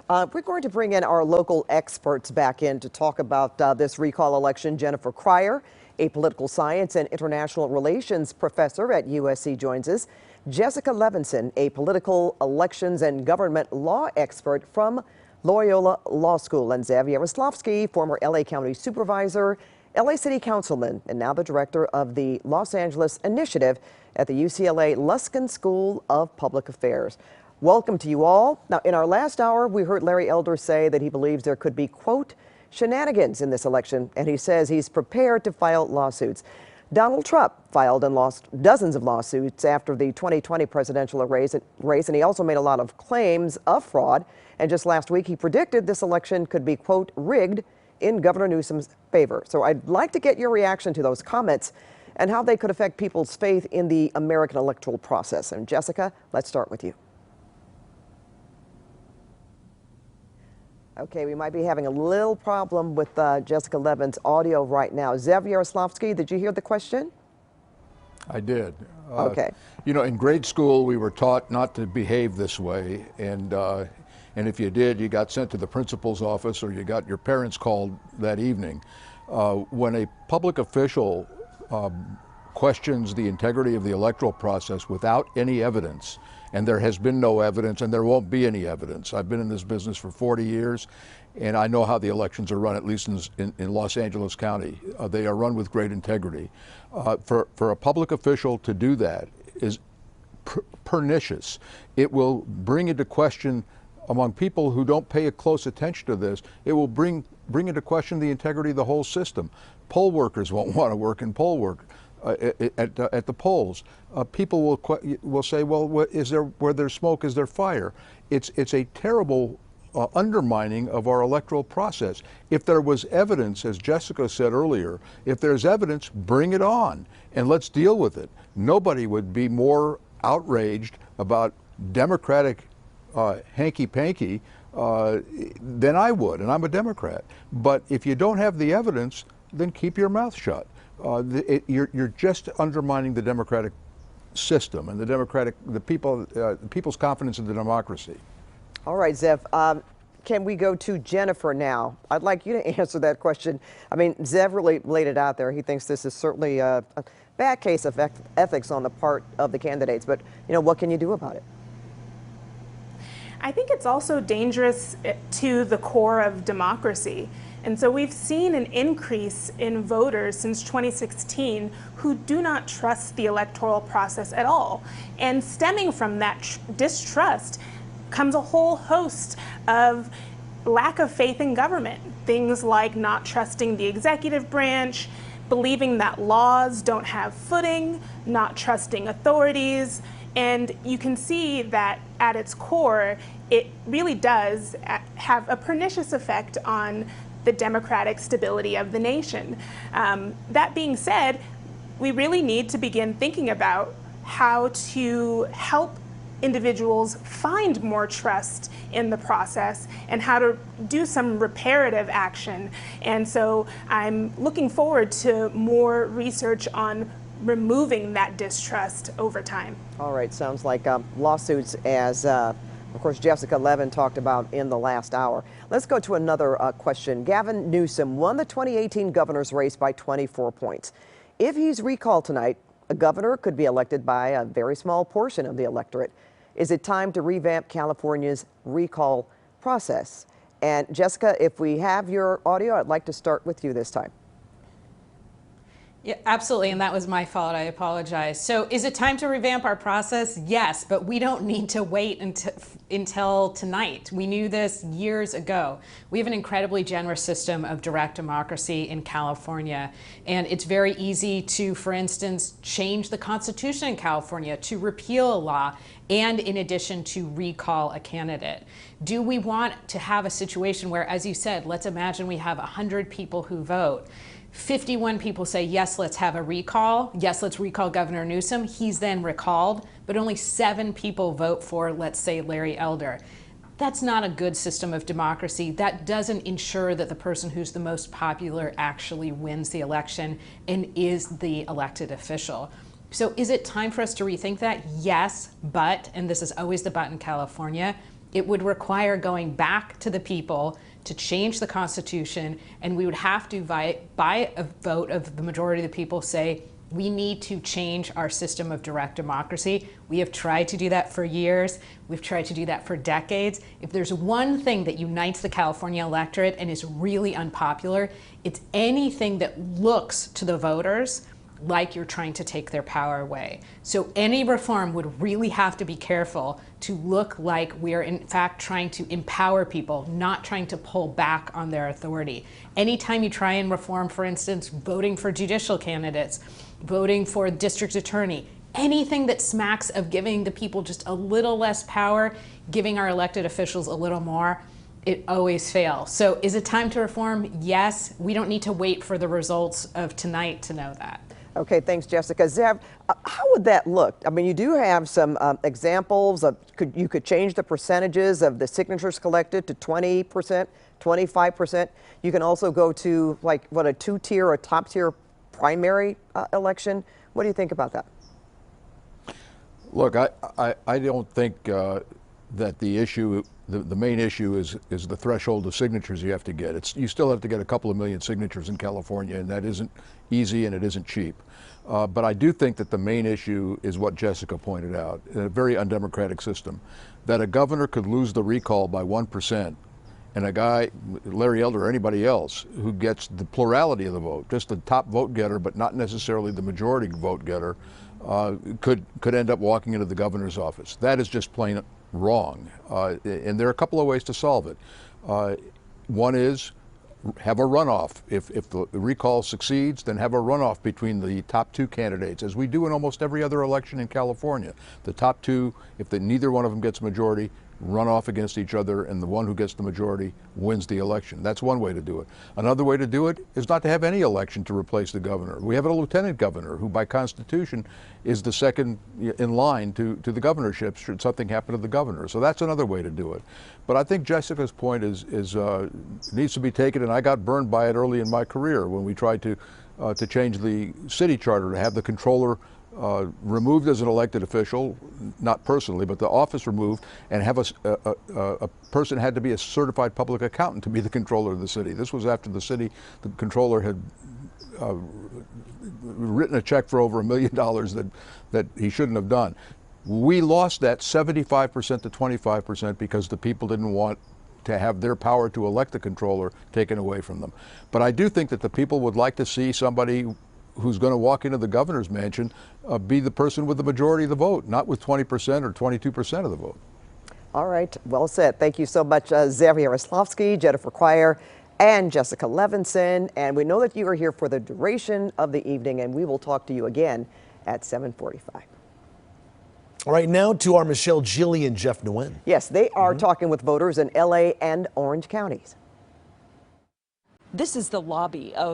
We're going to bring in our local experts back in to talk about this recall election. Jennifer Cryer, a political science and international relations professor at USC, joins us. Jessica Levinson, a political elections and government law expert from Loyola Law School, and Zev Yaroslavsky, former LA County supervisor, LA City Councilman, and now the director of the Los Angeles Initiative at the UCLA Luskin School of Public Affairs. Welcome to you all. Now, in our last hour, we heard Larry Elder say that he believes there could be, quote, shenanigans in this election, and he says he's prepared to file lawsuits. Donald Trump filed and lost dozens of lawsuits after the 2020 presidential race, and he also made a lot of claims of fraud. And just last week, he predicted this election could be, quote, rigged in Governor Newsom's favor. So I'd like to get your reaction to those comments and how they could affect people's faith in the American electoral process. And Jessica, let's start with you. Okay, we might be having a little problem with Jessica Levin's audio right now. Zev Yaroslavsky, did you hear the question? I did. Okay. You know, in grade school, we were taught not to behave this way, and if you did, you got sent to the principal's office or you got your parents called that evening. When a public official questions the integrity of the electoral process without any evidence, and there has been no evidence and there won't be any evidence. I've been in this business for 40 years and I know how the elections are run, at least in Los Angeles County. They are run with great integrity. For a public official to do that is pernicious. It will bring into question, among people who don't pay a close attention to this, it will bring into question the integrity of the whole system. Poll workers won't want to work in poll work. At the polls, people will say, "Well, where there's smoke, is there fire?" It's a terrible undermining of our electoral process. If there was evidence, as Jessica said earlier, if there's evidence, bring it on and let's deal with it. Nobody would be more outraged about Democratic hanky-panky than I would, and I'm a Democrat. But if you don't have the evidence, then keep your mouth shut. You're just undermining the democratic system and the people's confidence in the democracy. All right, Zev. Can we go to Jennifer now? I'd like you to answer that question. I mean, Zev really laid it out there. He thinks this is certainly a bad case of ethics on the part of the candidates. But, you know, what can you do about it? I think it's also dangerous to the core of democracy. And so we've seen an increase in voters since 2016 who do not trust the electoral process at all. And stemming from that distrust comes a whole host of lack of faith in government. Things like not trusting the executive branch, believing that laws don't have footing, not trusting authorities. And you can see that at its core, it really does have a pernicious effect on the democratic stability of the nation. That being said, we really need to begin thinking about how to help individuals find more trust in the process and how to do some reparative action. And so I'm looking forward to more research on removing that distrust over time. All right, sounds like lawsuits, as of course Jessica Levin talked about in the last hour. Let's go to another question. Gavin Newsom won the 2018 governor's race by 24 points. If he's recalled tonight, a governor could be elected by a very small portion of the electorate. Is it time to revamp California's recall process? And Jessica, if we have your audio, I'd like to start with you this time. Yeah, absolutely, and that was my fault. I apologize. So is it time to revamp our process? Yes, but we don't need to wait until tonight. We knew this years ago. We have an incredibly generous system of direct democracy in California, and it's very easy to, for instance, change the Constitution in California, to repeal a law, and in addition to recall a candidate. Do we want to have a situation where, as you said, let's imagine we have 100 people who vote. 51 people say, yes, let's have a recall. Yes, let's recall Governor Newsom. He's then recalled, but only 7 people vote for, let's say, Larry Elder. That's not a good system of democracy. That doesn't ensure that the person who's the most popular actually wins the election and is the elected official. So is it time for us to rethink that? Yes, but, and this is always the but in California, It would require going back to the people to change the Constitution, and we would have to, by a vote of the majority of the people, say, we need to change our system of direct democracy. We have tried to do that for years. We've tried to do that for decades. If there's one thing that unites the California electorate and is really unpopular, it's anything that looks to the voters like you're trying to take their power away. So any reform would really have to be careful to look like we are in fact trying to empower people, not trying to pull back on their authority. Anytime you try and reform, for instance, voting for judicial candidates, voting for district attorney, anything that smacks of giving the people just a little less power, giving our elected officials a little more, it always fails. So is it time to reform? Yes. We don't need to wait for the results of tonight to know that. Okay, thanks, Jessica. Zev, how would that look? I mean, you do have some examples of, you could change the percentages of the signatures collected to 20%, 25%. You can also go to like, what, a two-tier or top-tier primary election. What do you think about that? Look, I don't think that the issue, the main issue is the threshold of signatures you have to get. You still have to get a couple of million signatures in California, and that isn't easy and it isn't cheap. But I do think that the main issue is what Jessica pointed out, in a very undemocratic system, that a governor could lose the recall by 1%, and a guy, Larry Elder or anybody else, who gets the plurality of the vote, just the top vote getter, but not necessarily the majority vote getter, could end up walking into the governor's office. That is just plain wrong. And there are a couple of ways to solve it. One is have a runoff. If the recall succeeds, then have a runoff between the top two candidates, as we do in almost every other election in California. The top two, if neither one of them gets a majority, run off against each other, and the one who gets the majority wins the election. That's one way to do it. Another way to do it is not to have any election to replace the governor. We have a lieutenant governor who by constitution is the second in line to the governorship should something happen to the governor. So that's another way to do it. But I think Jessica's point needs to be taken, and I got burned by it early in my career when we tried to change the city charter to have the controller removed as an elected official, not personally, but the office removed, and have a person had to be a certified public accountant to be the controller of the city. This was after the controller had written a check for over $1 million that he shouldn't have done. We lost that 75% to 25% because the people didn't want to have their power to elect the controller taken away from them. But I do think that the people would like to see somebody who's going to walk into the governor's mansion be the person with the majority of the vote, not with 20% or 22% of the vote. All right, well said. Thank you so much, Zev Yaroslavsky, Jennifer Cryer, and Jessica Levinson. And we know that you are here for the duration of the evening, and we will talk to you again at 7:45. All right, now to our Michelle Gilly and Jeff Nguyen. Yes, they are talking with voters in LA and Orange counties. This is the lobby of